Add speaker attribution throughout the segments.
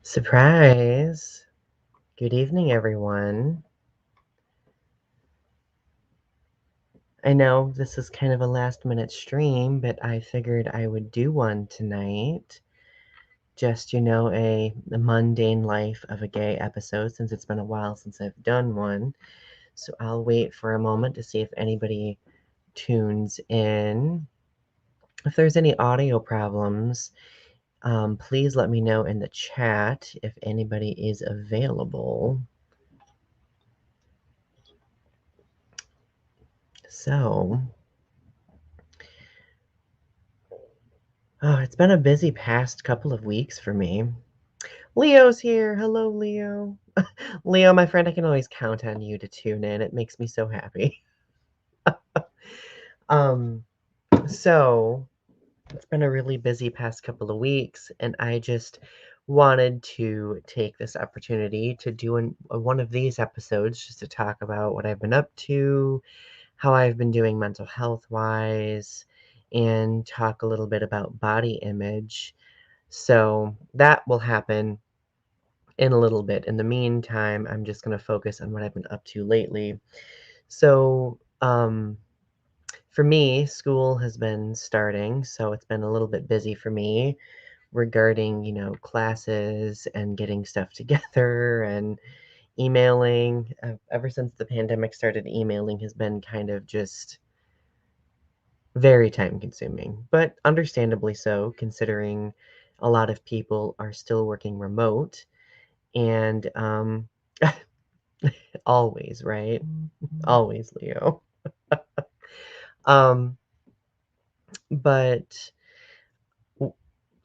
Speaker 1: Surprise! Good evening, everyone. I know this is kind of a last minute stream, but I figured I would do one tonight. Just, a mundane life of a gay episode since it's been a while since I've done one. So I'll wait for a moment to see if anybody tunes in. If there's any audio problems, please let me know in the chat if anybody is available. So, it's been a busy past couple of weeks for me. Leo's here. Hello, Leo. Leo, my friend, I can always count on you to tune in. It makes me so happy. Um, so it's been a really busy past couple of weeks, and I just wanted to take this opportunity to do one of these episodes just to talk about what I've been up to, how I've been doing mental health wise, and talk a little bit about body image. So that will happen in a little bit. In the meantime, I'm just going to focus on what I've been up to lately. So, for me, school has been starting, so it's been a little bit busy for me regarding, classes and getting stuff together and emailing. Ever since the pandemic started, emailing has been kind of just very time consuming, but understandably so, considering a lot of people are still working remote. And always, right? Always, Leo. Um, but w-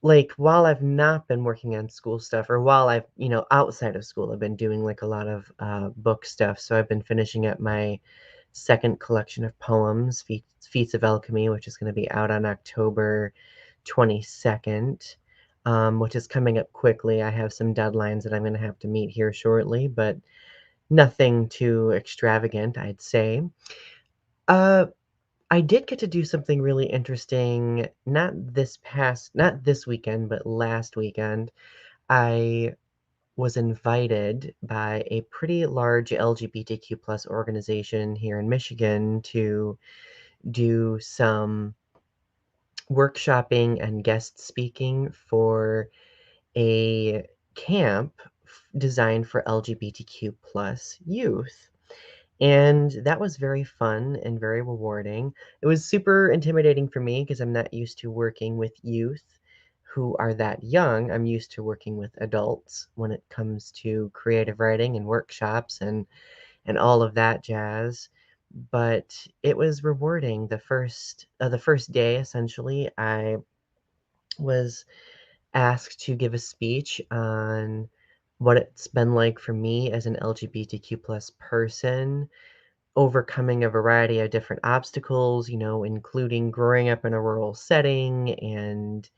Speaker 1: like while I've not been working on school stuff, or while I've, outside of school, I've been doing like a lot of book stuff. So I've been finishing up my second collection of poems, Feats of Alchemy, which is going to be out on October 22nd, which is coming up quickly. I have some deadlines that I'm going to have to meet here shortly, but nothing too extravagant, I'd say. Uh, I did get to do something really interesting, not this weekend, but last weekend. I was invited by a pretty large LGBTQ plus organization here in Michigan to do some workshopping and guest speaking for a camp designed for LGBTQ plus youth. And that was very fun and very rewarding. It was super intimidating for me because I'm not used to working with youth who are that young. I'm used to working with adults when it comes to creative writing and workshops and all of that jazz. But it was rewarding. The first day, essentially, I was asked to give a speech on what it's been like for me as an LGBTQ plus person, overcoming a variety of different obstacles, including growing up in a rural setting and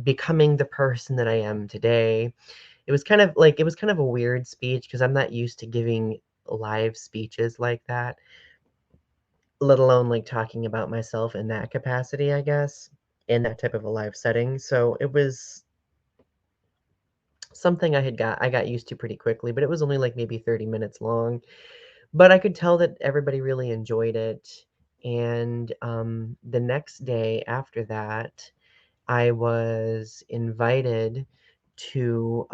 Speaker 1: becoming the person that I am today. It was kind of a weird speech because I'm not used to giving live speeches like that, let alone like talking about myself in that capacity, I guess, in that type of a live setting. So it was something I got used to pretty quickly, but it was only like maybe 30 minutes long. But I could tell that everybody really enjoyed it, and, the next day after that, I was invited to,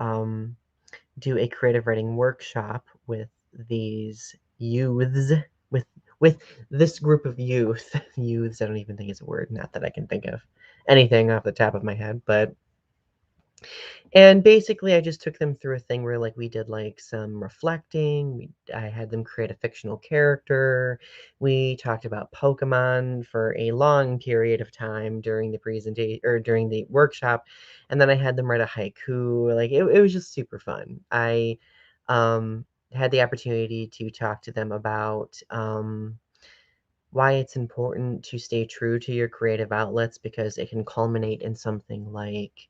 Speaker 1: do a creative writing workshop with these youths, with with this group of youth. Youths, I don't even think it's a word, not that I can think of anything off the top of my head, but and basically, I just took them through a thing where, like, we did, like, some reflecting. I had them create a fictional character. We talked about Pokemon for a long period of time during the presentation or during the workshop, and then I had them write a haiku. Like, it was just super fun. I had the opportunity to talk to them about why it's important to stay true to your creative outlets because it can culminate in something like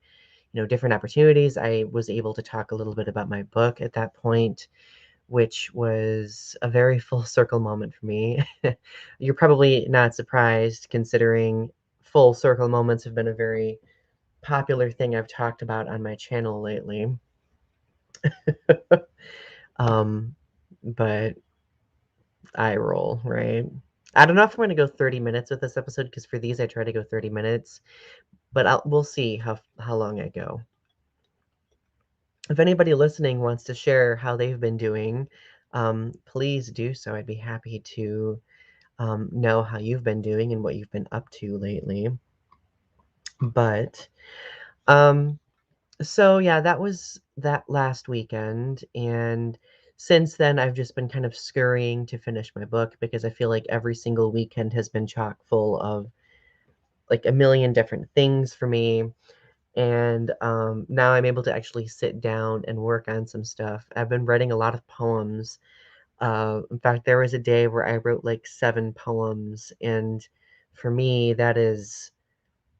Speaker 1: different opportunities. I was able to talk a little bit about my book at that point, which was a very full circle moment for me. You're probably not surprised considering full circle moments have been a very popular thing I've talked about on my channel lately. Um, but I roll, right? I don't know if I'm gonna go 30 minutes with this episode because for these I try to go 30 minutes, but we'll see how long I go. If anybody listening wants to share how they've been doing, please do so. I'd be happy to know how you've been doing and what you've been up to lately. But um, so yeah, that was that last weekend, and since then I've just been kind of scurrying to finish my book because I feel like every single weekend has been chock full of like a million different things for me. And now I'm able to actually sit down and work on some stuff. I've been writing a lot of poems. In fact, there was a day where I wrote like 7 poems, and for me, that is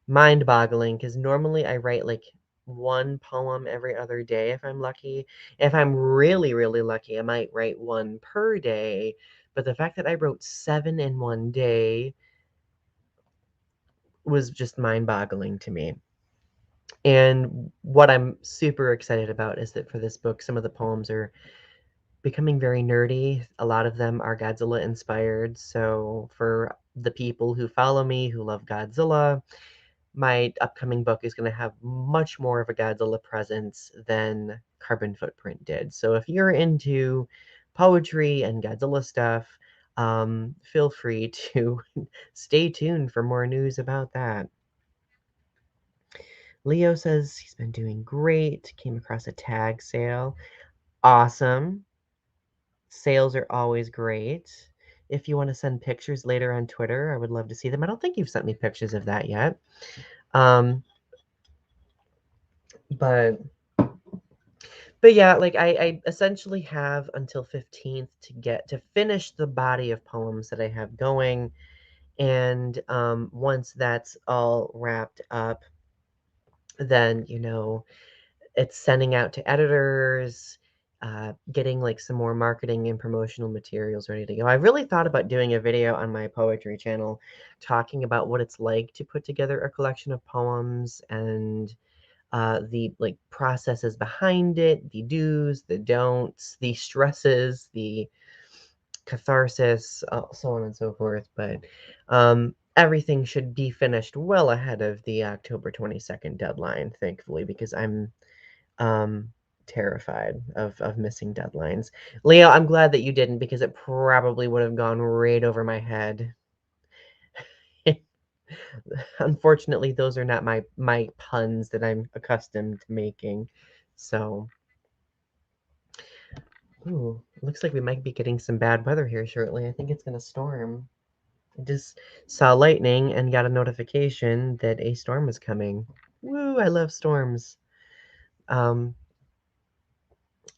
Speaker 1: mind-boggling because normally I write like 1 poem every other day if I'm lucky. If I'm really, really lucky, I might write 1 per day. But the fact that I wrote 7 in one day was just mind-boggling to me. And what I'm super excited about is that for this book, some of the poems are becoming very nerdy. A lot of them are Godzilla inspired. So for the people who follow me who love Godzilla, my upcoming book is going to have much more of a Godzilla presence than Carbon Footprint did. So if you're into poetry and Godzilla stuff, feel free to stay tuned for more news about that. Leo says he's been doing great. Came across a tag sale. Awesome. Sales are always great. If you want to send pictures later on Twitter, I would love to see them. I don't think you've sent me pictures of that yet. Um, but yeah, like I essentially have until 15th to get to finish the body of poems that I have going. And once that's all wrapped up, then, it's sending out to editors, getting like some more marketing and promotional materials ready to go. I really thought about doing a video on my poetry channel talking about what it's like to put together a collection of poems and the like processes behind it, the do's, the don'ts, the stresses, the catharsis, so on and so forth. But everything should be finished well ahead of the October 22nd deadline, thankfully, because I'm um, terrified of missing deadlines. Leo, I'm glad that you didn't because it probably would have gone right over my head. Unfortunately, those are not my puns that I'm accustomed to making. So, ooh, looks like we might be getting some bad weather here shortly. I think it's gonna storm. I just saw lightning and got a notification that a storm is coming. Woo, I love storms. Um,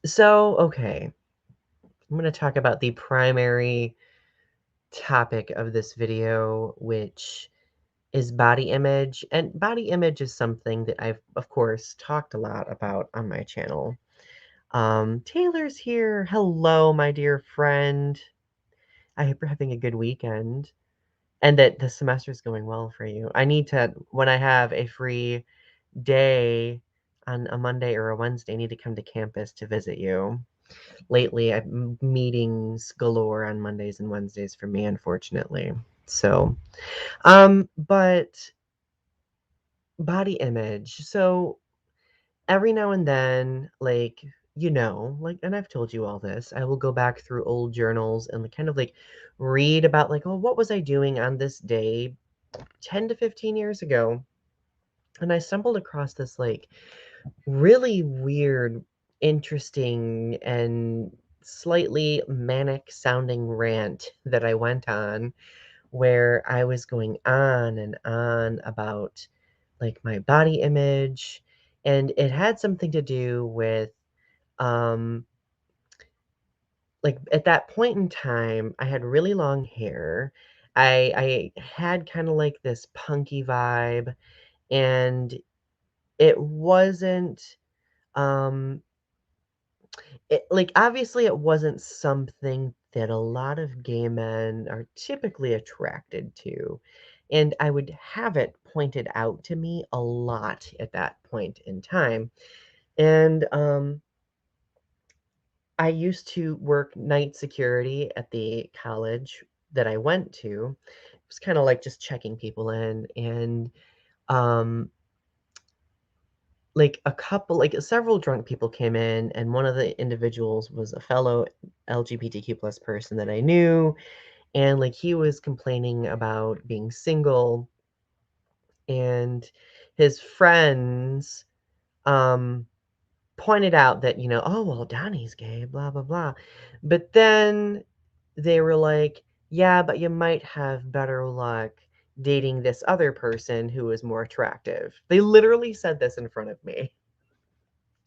Speaker 1: so okay, I'm gonna talk about the primary topic of this video, which is body image. And body image is something that I've, of course, talked a lot about on my channel. Taylor's here. Hello, my dear friend. I hope you're having a good weekend and that the semester is going well for you. I need to, when I have a free day on a Monday or a Wednesday, I need to come to campus to visit you. Lately, I've meetings galore on Mondays and Wednesdays for me, unfortunately. So, but body image. So every now and then, like, like, and I've told you all this, I will go back through old journals and like, kind of like read about like, oh, what was I doing on this day 10 to 15 years ago? And I stumbled across this like really weird, interesting, and slightly manic sounding rant that I went on where I was going on and on about like my body image, and it had something to do with um like at that point in time I had really long hair. I had kind of like this punky vibe, and it wasn't um like obviously it wasn't something that a lot of gay men are typically attracted to. and I would have it pointed out to me a lot at that point in time. And I used to work night security at the college that I went to. It was kind of like just checking people in, and um like a couple like several drunk people came in, and one of the individuals was a fellow LGBTQ plus person that I knew, and like he was complaining about being single, and his friends um pointed out that, "Oh, well, Donnie's gay, blah blah blah." But then they were like, "Yeah, but you might have better luck dating this other person who is more attractive." They literally said this in front of me,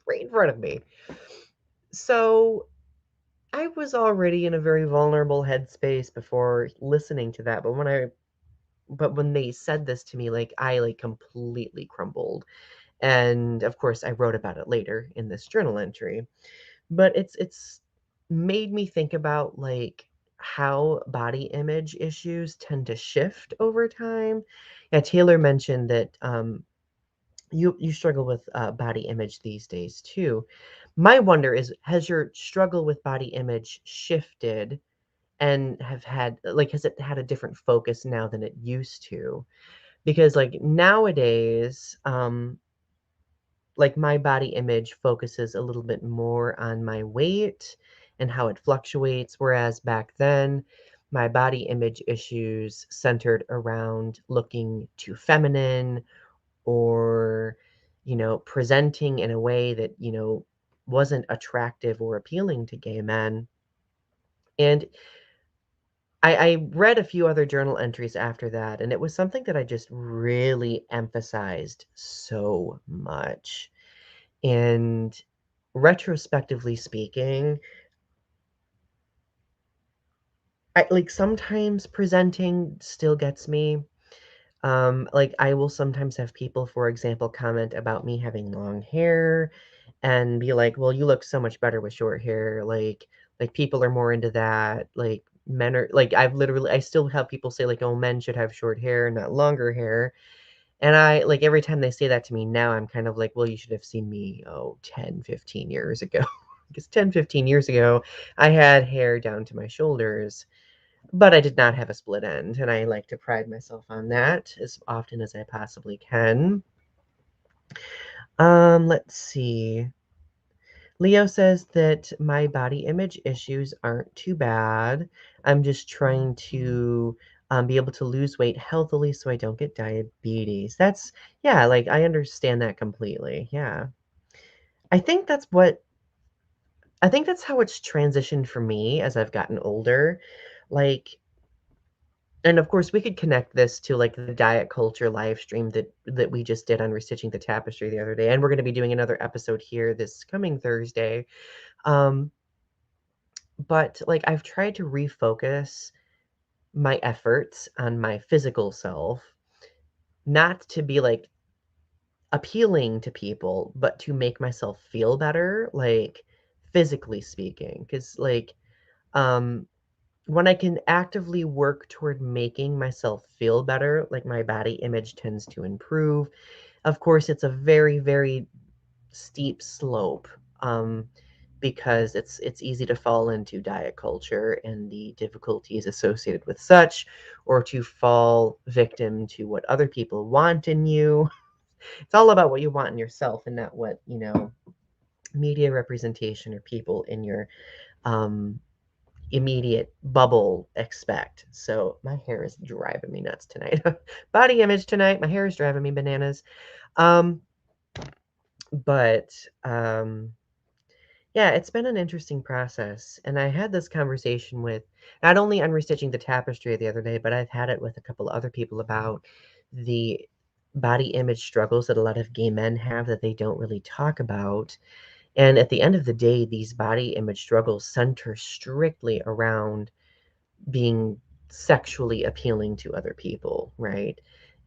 Speaker 1: right in front of me. So I was already in a very vulnerable headspace before listening to that, but when they said this to me, like I like completely crumbled. And of course, I wrote about it later in this journal entry. But it's made me think about like how body image issues tend to shift over time. Yeah, Taylor mentioned that you struggle with body image these days too. My wonder is, has your struggle with body image shifted and has it had a different focus now than it used to? Because like nowadays, like my body image focuses a little bit more on my weight and how it fluctuates, whereas back then my body image issues centered around looking too feminine, or presenting in a way that wasn't attractive or appealing to gay men. And I read a few other journal entries after that, and it was something that I just really emphasized so much. And retrospectively speaking, I like sometimes presenting still gets me. Like I will sometimes have people, for example, comment about me having long hair and be like, "Well, you look so much better with short hair." Like people are more into that. Like men are like I still have people say like, "Oh, men should have short hair, not longer hair." And I like every time they say that to me now, I'm kind of like, "Well, you should have seen me, 10, 15 years ago." Because 10, 15 years ago, I had hair down to my shoulders, but I did not have a split end, and I like to pride myself on that as often as I possibly can. Let's see. Leo says that my body image issues aren't too bad. I'm just trying to be able to lose weight healthily so I don't get diabetes. Yeah, like I understand that completely. Yeah. I think that's what, I think that's how it's transitioned for me as I've gotten older. Like, and of course, we could connect this to like the diet culture live stream that we just did on Restitching the Tapestry the other day, and we're going to be doing another episode here this coming Thursday. Um, but like I've tried to refocus my efforts on my physical self, not to be like appealing to people, but to make myself feel better, like physically speaking. Because like um when I can actively work toward making myself feel better, like my body image tends to improve. Of course, it's a very, very steep slope, because it's easy to fall into diet culture and the difficulties associated with such, or to fall victim to what other people want in you. It's all about what you want in yourself and not what, media representation or people in your um, immediate bubble expect. So my hair is driving me nuts tonight. Body image tonight. My hair is driving me bananas. Um, but yeah, it's been an interesting process. And I had this conversation with not only on Restitching the Tapestry the other day, but I've had it with a couple other people about the body image struggles that a lot of gay men have that they don't really talk about. And at the end of the day, these body image struggles center strictly around being sexually appealing to other people, right?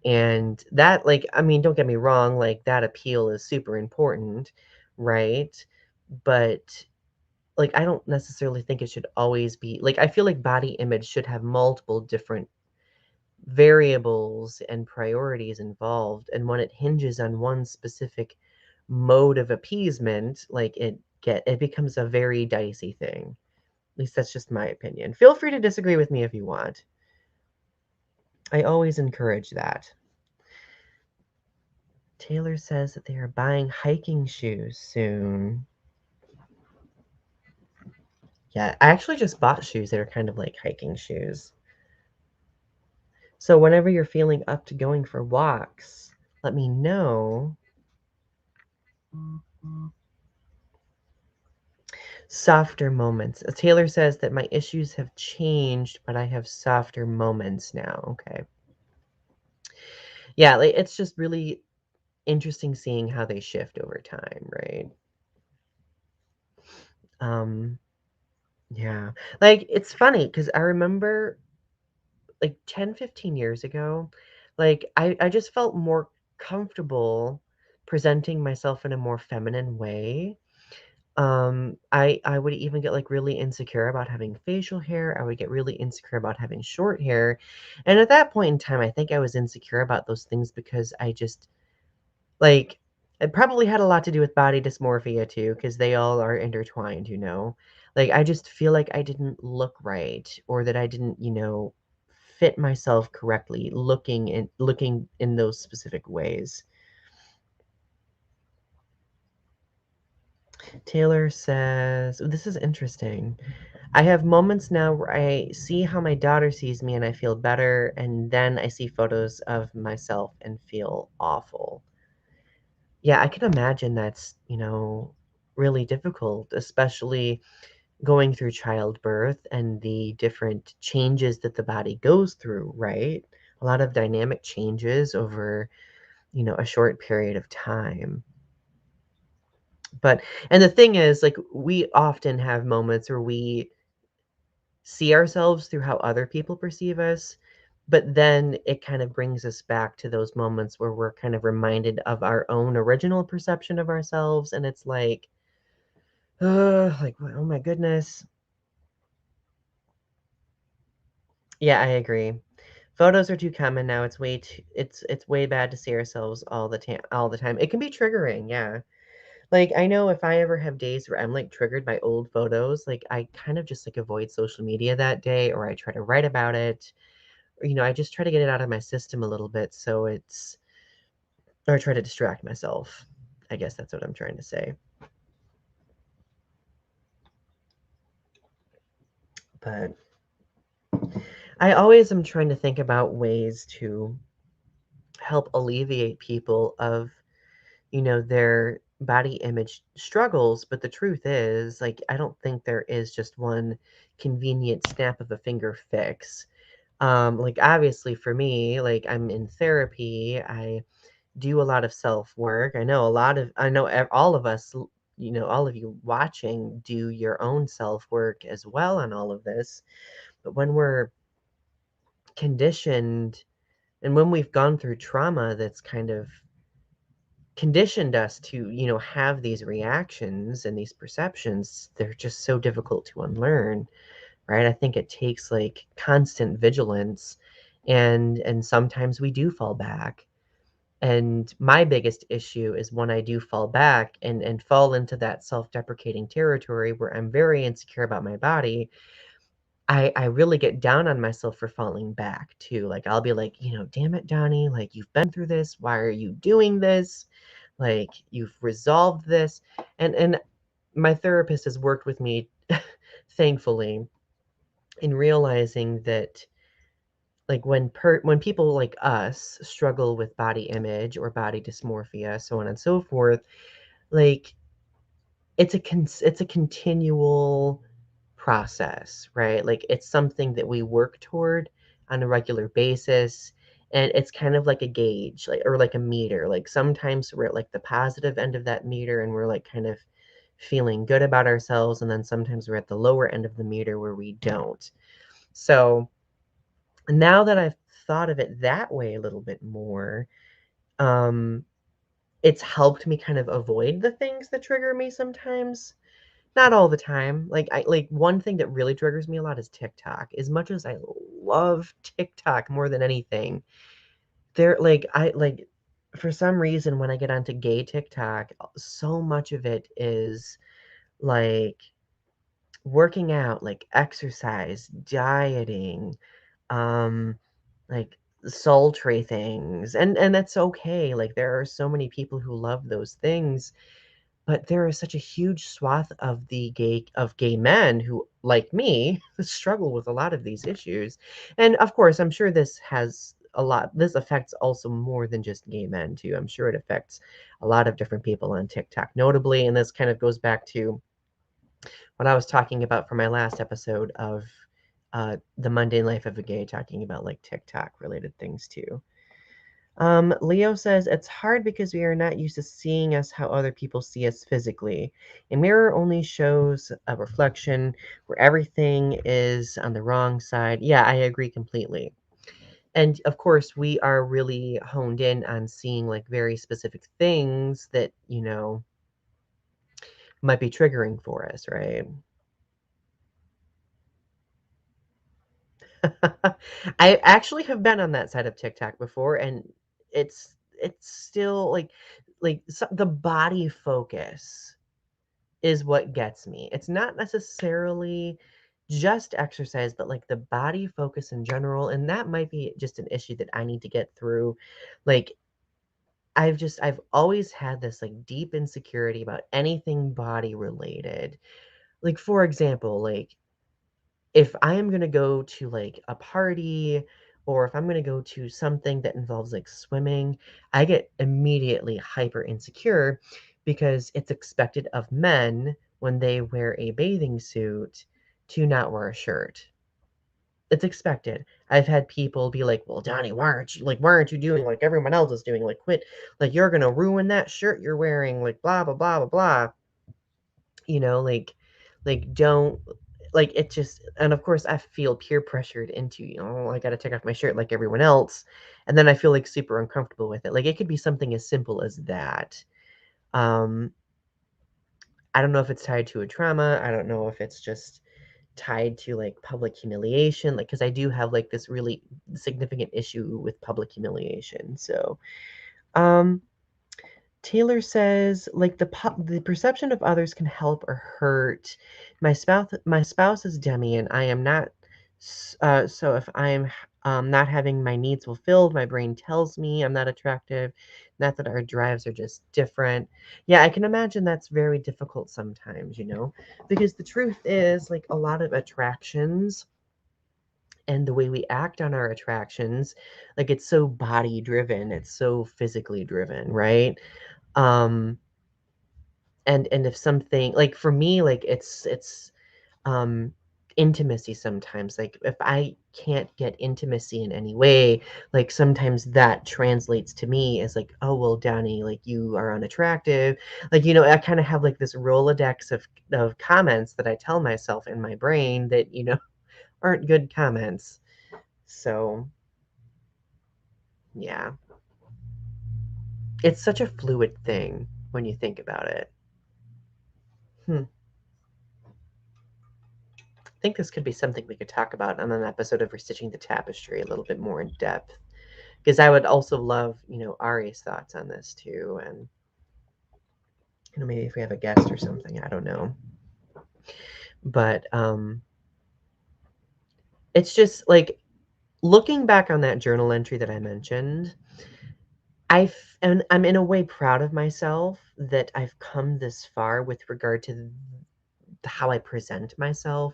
Speaker 1: And that, like, I mean, don't get me wrong, like, that appeal is super important, right? But, like, I don't necessarily think it should always be like, I feel like body image should have multiple different variables and priorities involved, and when it hinges on one specific mode of appeasement, like it becomes a very dicey thing. At least that's just my opinion. Feel free to disagree with me if you want. I always encourage that. Taylor says that they are buying hiking shoes soon. Yeah, I actually just bought shoes that are kind of like hiking shoes. So whenever you're feeling up to going for walks, let me know. Softer moments. Taylor says that my issues have changed, but I have softer moments now. Okay. Yeah, like it's just really interesting seeing how they shift over time, right? Um, yeah. Like it's funny because I remember like 10, 15 years ago, like I just felt more comfortable presenting myself in a more feminine way. I would even get like really insecure about having facial hair. I would get really insecure about having short hair. And at that point in time, I think I was insecure about those things because I just like it probably had a lot to do with body dysmorphia too, because they all are intertwined, you know. Like I just feel like I didn't look right or that I didn't, fit myself correctly looking in those specific ways. Taylor says, "Oh, this is interesting. I have moments now where I see how my daughter sees me and I feel better, and then I see photos of myself and feel awful." Yeah, I can imagine that's, really difficult, especially going through childbirth and the different changes that the body goes through, right? A lot of dynamic changes over, a short period of time. But, and the thing is, like, we often have moments where we see ourselves through how other people perceive us, but then it kind of brings us back to those moments where we're kind of reminded of our own original perception of ourselves, and it's like, like, oh my goodness. Yeah, I agree. Photos are too common now. It's way bad to see ourselves all the time. It can be triggering, yeah. Like, I know if I ever have days where I'm, like, triggered by old photos, like, I kind of just, like, avoid social media that day, or I try to write about it, or, I just try to get it out of my system a little bit so it's or I try to distract myself. I guess that's what I'm trying to say. But I always am trying to think about ways to help alleviate people of, their body image struggles, but the truth is, like, I don't think there is just one convenient snap of a finger fix. Like, obviously for me, like, I'm in therapy, I do a lot of self-work. I know all of us, all of you watching do your own self-work as well on all of this. But when we're conditioned and when we've gone through trauma that's kind of conditioned us to, have these reactions and these perceptions, they're just so difficult to unlearn, right? I think it takes like constant vigilance and sometimes we do fall back. And my biggest issue is when I do fall back and fall into that self-deprecating territory where I'm very insecure about my body, I really get down on myself for falling back too. Like I'll be like, damn it, Donnie, like you've been through this. Why are you doing this? Like you've resolved this. And my therapist has worked with me, thankfully, in realizing that like when people like us struggle with body image or body dysmorphia, so on and so forth, like it's a continual process, right? Like it's something that we work toward on a regular basis. And it's kind of like a gauge, like or like a meter. Like sometimes we're at like the positive end of that meter and we're like kind of feeling good about ourselves. And then sometimes we're at the lower end of the meter where we don't. So now that I've thought of it that way a little bit more, um, it's helped me kind of avoid the things that trigger me sometimes Not all the time. Like one thing that really triggers me a lot is TikTok. As much as I love TikTok more than anything, there like I like for some reason when I get onto gay TikTok, so much of it is like working out, like exercise, dieting, um, like sultry things. And that's okay. Like there are so many people who love those things, but there is such a huge swath of gay men who, like me, struggle with a lot of these issues. And of course, I'm sure this affects also more than just gay men too. I'm sure it affects a lot of different people on TikTok, notably, and this kind of goes back to what I was talking about for my last episode of the mundane life of a gay, talking about like TikTok related things too. Leo says it's hard because we are not used to seeing us how other people see us physically. A mirror only shows a reflection where everything is on the wrong side. Yeah, I agree completely. And of course, we are really honed in on seeing like very specific things that, might be triggering for us, right? I actually have been on that side of TikTok before, and it's still the body focus is what gets me. It's not necessarily just exercise, but like the body focus in general, and that might be just an issue that I need to get through. Like I've always had this like deep insecurity about anything body related. Like for example, like if I am gonna go to like a party or if I'm gonna go to something that involves like swimming, I get immediately hyper insecure because it's expected of men when they wear a bathing suit to not wear a shirt. It's expected. I've had people be like, "Well, Donnie, why aren't you doing like everyone else is doing? Like, quit! Like, you're gonna ruin that shirt you're wearing. Like, blah blah blah blah blah." You know, don't it just and of course I feel peer pressured into, I got to take off my shirt like everyone else, and then I feel like super uncomfortable with it. Like it could be something as simple as that. Um I don't know if it's tied to a trauma. I don't know if it's just tied to like public humiliation, like cuz I do have like this really significant issue with public humiliation. So, um Taylor says, like the perception of others can help or hurt. My spouse is Demi, and I am not. So if I'm not having my needs fulfilled, my brain tells me I'm not attractive. Not that our drives are just different. Yeah, I can imagine that's very difficult sometimes, because the truth is, like a lot of attractions and the way we act on our attractions, like it's so body driven, it's so physically driven, right? Um, and if something like for me, like it's um intimacy sometimes. Like if I can't get intimacy in any way, like sometimes that translates to me as like, oh well, Donnie, like you are unattractive. Like, I kind of have like this Rolodex of comments that I tell myself in my brain that, aren't good comments. So yeah. It's such a fluid thing when you think about it. Hmm. I think this could be something we could talk about on an episode of Restitching the Tapestry a little bit more in depth. Because I would also love, Ari's thoughts on this too. And, maybe if we have a guest or something, I don't know. But it's just like looking back on that journal entry that I mentioned, and I'm in a way proud of myself that I've come this far with regard to how I present myself.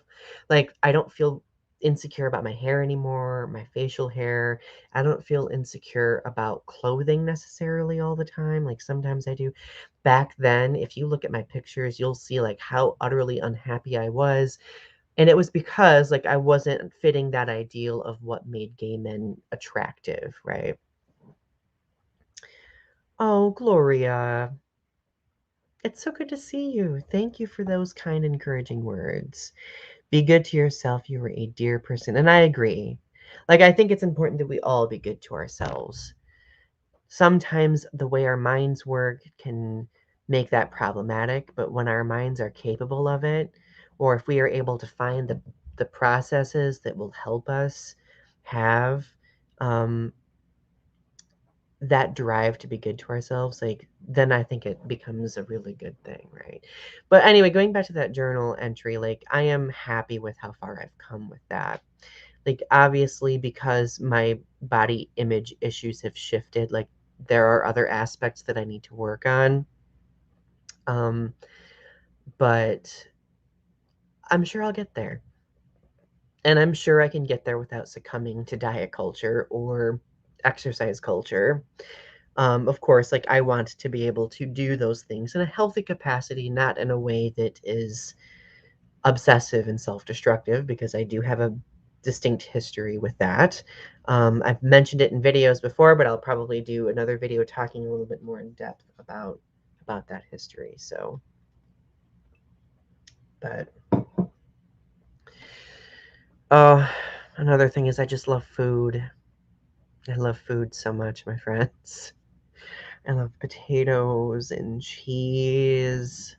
Speaker 1: Like, I don't feel insecure about my hair anymore, my facial hair. I don't feel insecure about clothing necessarily all the time. Like, sometimes I do. Back then, if you look at my pictures, you'll see like how utterly unhappy I was. And it was because like I wasn't fitting that ideal of what made gay men attractive, right? Oh, Gloria, it's so good to see you. Thank you for those kind, encouraging words. Be good to yourself. You are a dear person. And I agree. Like, I think it's important that we all be good to ourselves. Sometimes the way our minds work can make that problematic, but when our minds are capable of it, or if we are able to find the processes that will help us have um, that drive to be good to ourselves, like then I think it becomes a really good thing, right? But anyway, going back to that journal entry, like I am happy with how far I've come with that. Like obviously because my body image issues have shifted, like there are other aspects that I need to work on. Um, but I'm sure I'll get there. And I'm sure I can get there without succumbing to diet culture or exercise culture. Of course, like I want to be able to do those things in a healthy capacity, not in a way that is obsessive and self destructive, because I do have a distinct history with that. I've mentioned it in videos before, but I'll probably do another video talking a little bit more in depth about that history. So, but oh, another thing is I just love food. I love food so much, my friends. I love potatoes and cheese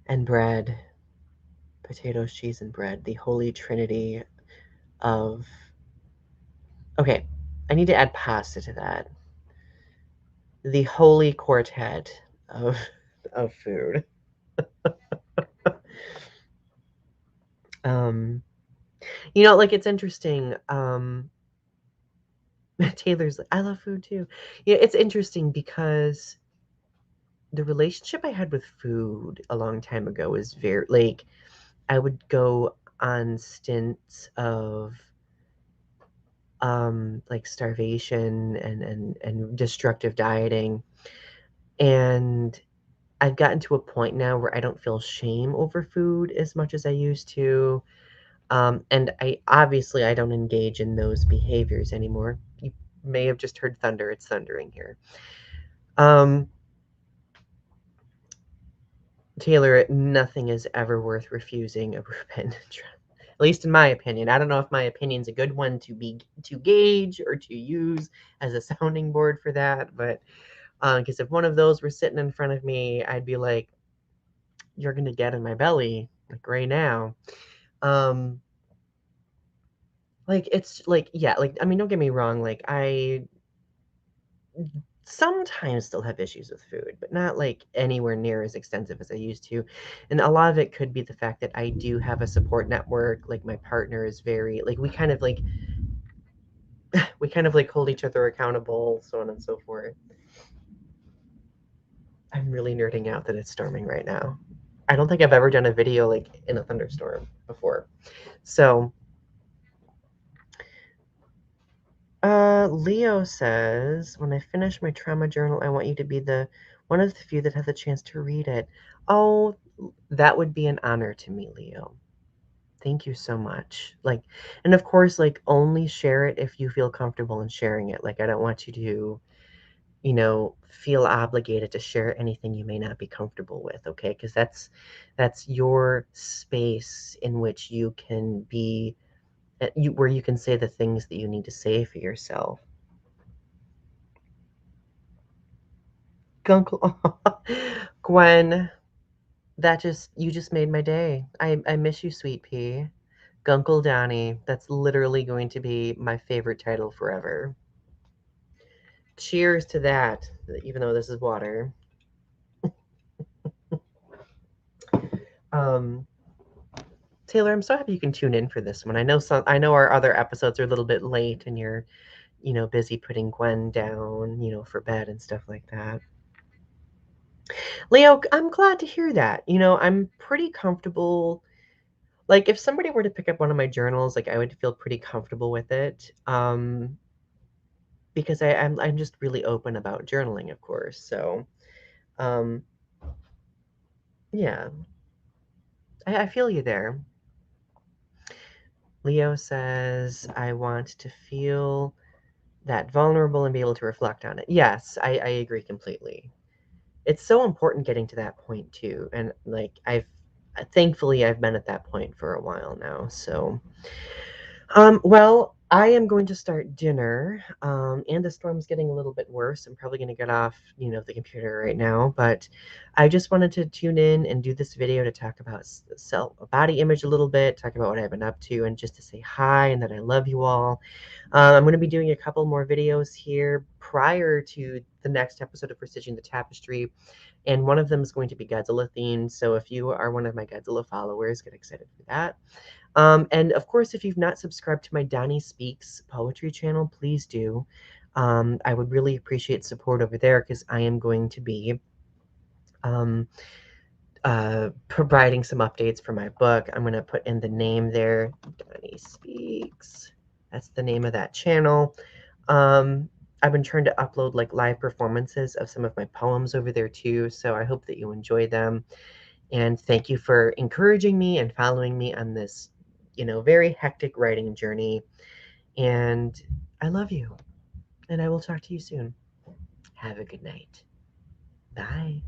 Speaker 1: and bread. Potatoes, cheese, and bread. The holy trinity of. Okay, I need to add pasta to that. The holy quartet of food. Um, like it's interesting. Taylor's like, I love food too. Yeah, it's interesting because the relationship I had with food a long time ago was very like I would go on stints of like starvation and destructive dieting, and I've gotten to a point now where I don't feel shame over food as much as I used to. And I don't engage in those behaviors anymore. You may have just heard thunder. It's thundering here. Um, Taylor, nothing is ever worth refusing a Reuben. At least in my opinion. I don't know if my opinion's a good one to gauge or to use as a sounding board for that, but because if one of those were sitting in front of me, I'd be like, "You're gonna get in my belly like right now." Um, like it's like yeah, like I mean, don't get me wrong. Like I sometimes still have issues with food, but not like anywhere near as extensive as I used to. And a lot of it could be the fact that I do have a support network. Like my partner is very like we kind of like hold each other accountable, so on and so forth. I'm really nerding out that it's storming right now. I don't think I've ever done a video like in a thunderstorm before. So, Leo says, when I finish my trauma journal, I want you to be the one of the few that have the chance to read it. Oh, that would be an honor to me, Leo. Thank you so much. Like, and of course, like only share it if you feel comfortable in sharing it. Like, I don't want you to, feel obligated to share anything you may not be comfortable with, okay? Because that's your space in which you can be where you can say the things that you need to say for yourself. Gunkle, Gwen, you just made my day. I miss you, sweet pea. Gunkle Donnie. That's literally going to be my favorite title forever. Cheers to that, even though this is water. Um, Taylor, I'm so happy you can tune in for this one. I know our other episodes are a little bit late and you're, busy putting Gwen down, for bed and stuff like that. Leo, I'm glad to hear that. I'm pretty comfortable. Like if somebody were to pick up one of my journals, like I would feel pretty comfortable with it. Because I'm just really open about journaling, of course. So, um, yeah, I feel you there. Leo says, I want to feel that vulnerable and be able to reflect on it. Yes, I agree completely. It's so important getting to that point too. And like thankfully I've been at that point for a while now. So well, I am going to start dinner, and the storm's getting a little bit worse. I'm probably going to get off, the computer right now, but I just wanted to tune in and do this video to talk about self body image a little bit, talk about what I've been up to, and just to say hi and that I love you all. I'm going to be doing a couple more videos here prior to the next episode of Precision the Tapestry, and one of them is going to be Godzilla themed. So if you are one of my Godzilla followers, get excited for that. And of course, if you've not subscribed to my Donnie Speaks poetry channel, please do. I would really appreciate support over there because I am going to be um, providing some updates for my book. I'm going to put in the name there, Donnie Speaks. That's the name of that channel. Um, I've been trying to upload like live performances of some of my poems over there too, so I hope that you enjoy them. And thank you for encouraging me and following me on this, very hectic writing journey. And I love you. And I will talk to you soon. Have a good night. Bye.